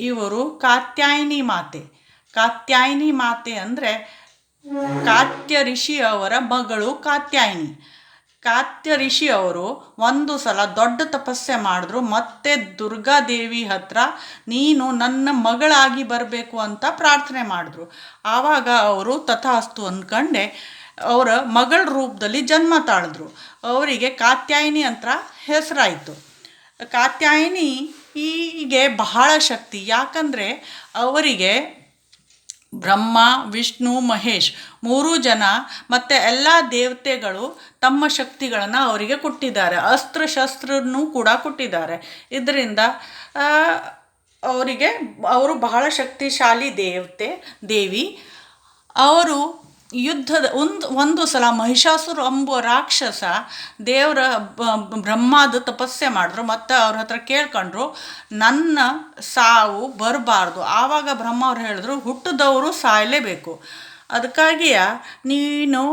ಇವರು ಕಾತ್ಯಾಯಿನಿ ಮಾತೆ. ಕಾತ್ಯಾಯಿನಿ ಮಾತೆ ಅಂದರೆ ಕಾತ್ಯ ಋಷಿಯವರ ಮಗಳು ಕಾತ್ಯಾಯಿನಿ. ಕಾತ್ಯ ಋಷಿಯವರು ಒಂದು ಸಲ ದೊಡ್ಡ ತಪಸ್ಸೆ ಮಾಡಿದ್ರು. ಮತ್ತೆ ದುರ್ಗಾದೇವಿ ಹತ್ರ ನೀನು ನನ್ನ ಮಗಳಾಗಿ ಬರಬೇಕು ಅಂತ ಪ್ರಾರ್ಥನೆ ಮಾಡಿದ್ರು. ಆವಾಗ ಅವರು ತಥಾಸ್ತು ಅಂದ್ಕೊಂಡೆ ಅವರ ಮಗಳ ರೂಪದಲ್ಲಿ ಜನ್ಮ ತಾಳಿದ್ರು. ಅವರಿಗೆ ಕಾತ್ಯಾಯಿನಿ ಅಂತ ಹೆಸರಾಯಿತು. ಕಾತ್ಯಾಯಿನಿ ಹೀಗೆ ಬಹಳ ಶಕ್ತಿ. ಯಾಕಂದರೆ ಅವರಿಗೆ ಬ್ರಹ್ಮ, ವಿಷ್ಣು, ಮಹೇಶ್ 3 ಜನ ಮತ್ತು ಎಲ್ಲ ದೇವತೆಗಳು ತಮ್ಮ ಶಕ್ತಿಗಳನ್ನು ಅವರಿಗೆ ಕೊಟ್ಟಿದ್ದಾರೆ. ಅಸ್ತ್ರಶಸ್ತ್ರನೂ ಕೂಡ ಕೊಟ್ಟಿದ್ದಾರೆ. ಇದರಿಂದ ಅವರು ಬಹಳ ಶಕ್ತಿಶಾಲಿ ದೇವಿ. ಅವರು ಯುದ್ಧದ ಒಂದು ಸಲ ಮಹಿಷಾಸುರ ಎಂಬುವ ರಾಕ್ಷಸ ದೇವರ ಬ್ರಹ್ಮದ ತಪಸ್ಸೆ ಮಾಡಿದ್ರು. ಮತ್ತು ಅವ್ರ ಹತ್ರ ಕೇಳ್ಕೊಂಡ್ರು ನನ್ನ ಸಾವು ಬರಬಾರ್ದು. ಆವಾಗ ಬ್ರಹ್ಮ ಅವ್ರು ಹೇಳಿದ್ರು ಹುಟ್ಟಿದವರು ಸಾಯಲೇಬೇಕು, ಅದಕ್ಕಾಗಿಯ ನೀನು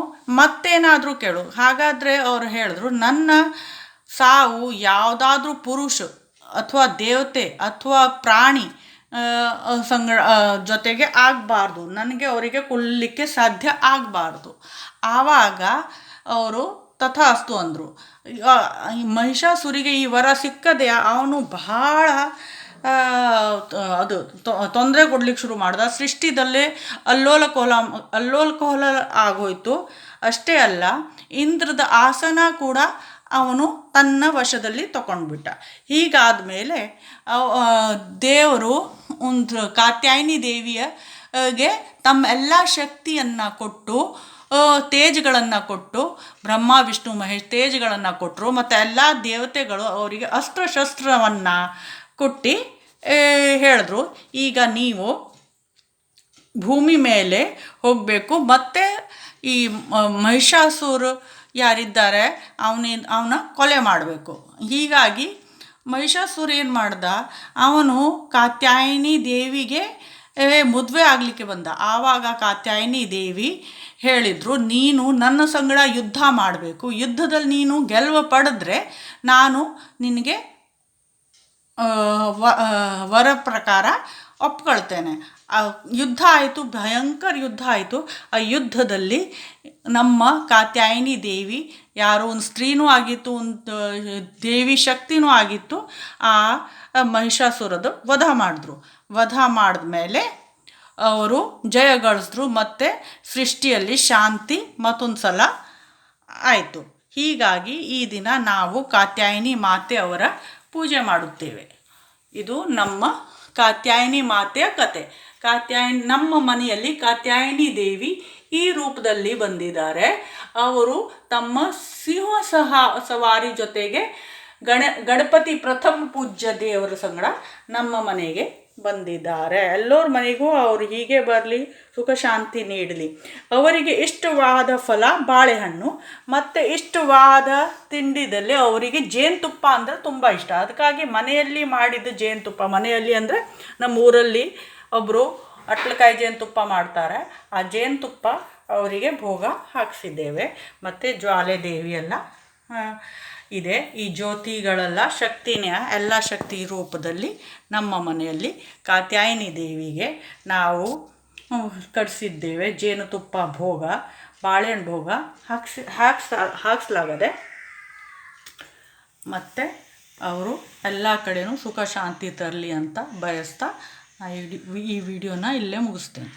ಮತ್ತೇನಾದರೂ ಕೇಳು. ಹಾಗಾದರೆ ಅವ್ರು ಹೇಳಿದ್ರು ನನ್ನ ಸಾವು ಯಾವುದಾದ್ರೂ ಪುರುಷ ಅಥವಾ ದೇವತೆ ಅಥವಾ ಪ್ರಾಣಿ ಜೊತೆಗೆ ಆಗಬಾರ್ದು, ನನಗೆ ಅವರಿಗೆ ಕೊಲ್ಲಲಿಕ್ಕೆ ಸಾಧ್ಯ ಆಗಬಾರ್ದು. ಆವಾಗ ಅವರು ತಥಾಸ್ತು ಅಂದರು. ಮಹಿಷಾಸುರಿಗೆ ಈ ವರ ಸಿಕ್ಕದೆ ಅವನು ಬಹಳ ತೊಂದರೆ ಕೊಡ್ಲಿಕ್ಕೆ ಶುರು ಮಾಡ್ದ. ಸೃಷ್ಟಿದಲ್ಲೇ ಅಲ್ಲೋಲಕೋಲ ಆಗೋಯ್ತು. ಅಷ್ಟೇ ಅಲ್ಲ, ಇಂದ್ರದ ಆಸನ ಕೂಡ ಅವನು ತನ್ನ ವಶದಲ್ಲಿ ತಗೊಂಡ್ಬಿಟ್ಟ. ಹೀಗಾದ ಮೇಲೆ ದೇವರು ಒಂದು ಕಾತ್ಯಾಯಿನಿ ದೇವಿಯಗೆ ತಮ್ಮ ಎಲ್ಲ ಶಕ್ತಿಯನ್ನು ಕೊಟ್ಟು, ತೇಜ್ಗಳನ್ನು ಕೊಟ್ಟು, ಬ್ರಹ್ಮ ವಿಷ್ಣು ಮಹೇಶ್ ತೇಜ್ಗಳನ್ನು ಕೊಟ್ಟರು. ಮತ್ತು ಎಲ್ಲ ದೇವತೆಗಳು ಅವರಿಗೆ ಅಸ್ತ್ರಶಸ್ತ್ರವನ್ನು ಕೊಟ್ಟು ಹೇಳಿದ್ರು ಈಗ ನೀವು ಭೂಮಿ ಮೇಲೆ ಹೋಗಬೇಕು ಮತ್ತು ಈ ಮಹಿಷಾಸುರ ಯಾರಿದ್ದಾರೆ ಅವನ ಕೊಲೆ ಮಾಡಬೇಕು. ಹೀಗಾಗಿ ಮಹಿಷಾಸುರ ಏನು ಮಾಡ್ದ, ಅವನು ಕಾತ್ಯಾಯಿನಿ ದೇವಿಗೆ ಮದುವೆ ಆಗಲಿಕ್ಕೆ ಬಂದ. ಆವಾಗ ಕಾತ್ಯಾಯಿನಿ ದೇವಿ ಹೇಳಿದರು ನೀನು ನನ್ನ ಸಂಗಡ ಯುದ್ಧ ಮಾಡಬೇಕು, ಯುದ್ಧದಲ್ಲಿ ನೀನು ಗೆಲುವು ಪಡೆದ್ರೆ ನಾನು ನಿನಗೆ ವರ ಪ್ರಕಾರ ಒಪ್ಕೊಳ್ತೇನೆ. ಯುದ್ಧ ಆಯಿತು, ಭಯಂಕರ ಯುದ್ಧ ಆಯಿತು. ಆ ಯುದ್ಧದಲ್ಲಿ ನಮ್ಮ ಕಾತ್ಯಾಯಿನಿ ದೇವಿ ಯಾರೋ ಒಂದು ಸ್ತ್ರೀನೂ ಆಗಿತ್ತು, ಒಂದು ದೇವಿ ಶಕ್ತಿನೂ ಆಗಿತ್ತು. ಆ ಮಹಿಷಾಸುರದ ವಧ ಮಾಡಿದ್ಮೇಲೆ ಅವರು ಜಯಗಳಿಸಿದ್ರು. ಮತ್ತು ಸೃಷ್ಟಿಯಲ್ಲಿ ಶಾಂತಿ ಮತ್ತೊಂದು ಸಲ ಆಯಿತು. ಹೀಗಾಗಿ ಈ ದಿನ ನಾವು ಕಾತ್ಯಾಯಿನಿ ಮಾತೆ ಅವರ ಪೂಜೆ ಮಾಡುತ್ತೇವೆ. ಇದು ನಮ್ಮ ಕಾತ್ಯಾಯಿನಿ ಮಾತೆಯ ಕತೆ. ನಮ್ಮ ಮನೆಯಲ್ಲಿ ಕಾತ್ಯಾಯಿನಿ ದೇವಿ ಈ ರೂಪದಲ್ಲಿ ಬಂದಿದ್ದಾರೆ. ಅವರು ತಮ್ಮ ಸಿಂಹ ಸವಾರಿ ಜೊತೆಗೆ ಗಣಪತಿ ಪ್ರಥಮ ಪೂಜ್ಯ ದೇವರ ಸಂಗಡ ನಮ್ಮ ಮನೆಗೆ ಬಂದಿದ್ದಾರೆ. ಎಲ್ಲರ ಮನೆಗೂ ಅವರು ಹೀಗೆ ಬರಲಿ, ಸುಖ ಶಾಂತಿ ನೀಡಲಿ. ಅವರಿಗೆ ಇಷ್ಟವಾದ ಫಲ ಬಾಳೆಹಣ್ಣು, ಮತ್ತು ಇಷ್ಟವಾದ ತಿಂಡಿದಲ್ಲಿ ಅವರಿಗೆ ಜೇನುತುಪ್ಪ ಅಂದರೆ ತುಂಬ ಇಷ್ಟ. ಅದಕ್ಕಾಗಿ ಮನೆಯಲ್ಲಿ ಮಾಡಿದ ಜೇನುತುಪ್ಪ, ಮನೆಯಲ್ಲಿ ಅಂದರೆ ನಮ್ಮ ಊರಲ್ಲಿ ಒಬ್ಬರು ಅಟ್ಲಕಾಯಿ ಜೇನುತುಪ್ಪ ಮಾಡ್ತಾರೆ. ಆ ಜೇನುತುಪ್ಪ ಅವರಿಗೆ ಭೋಗ ಹಾಕಿಸಿದ್ದೇವೆ. ಮತ್ತು ಜ್ವಾಲೆ ದೇವಿ ಎಲ್ಲ ಇದೆ. ಈ ಜ್ಯೋತಿಗಳೆಲ್ಲ ಶಕ್ತಿನೇ, ಎಲ್ಲ ಶಕ್ತಿ ರೂಪದಲ್ಲಿ ನಮ್ಮ ಮನೆಯಲ್ಲಿ ಕಾತ್ಯಾಯಿನಿ ದೇವಿಗೆ ನಾವು ಕಡಿಸಿದ್ದೇವೆ. ಜೇನುತುಪ್ಪ ಭೋಗ, ಬಾಳೆಹಣ್ಣು ಭೋಗ ಹಾಕಿಸಲಾಗದೆ. ಮತ್ತು ಅವರು ಎಲ್ಲ ಕಡೆಯೂ ಸುಖ ಶಾಂತಿ ತರಲಿ ಅಂತ ಬಯಸ್ತಾ ಈ ವಿಡಿಯೋನ ಇಲ್ಲೇ ಮುಗಿಸ್ತೇನೆ.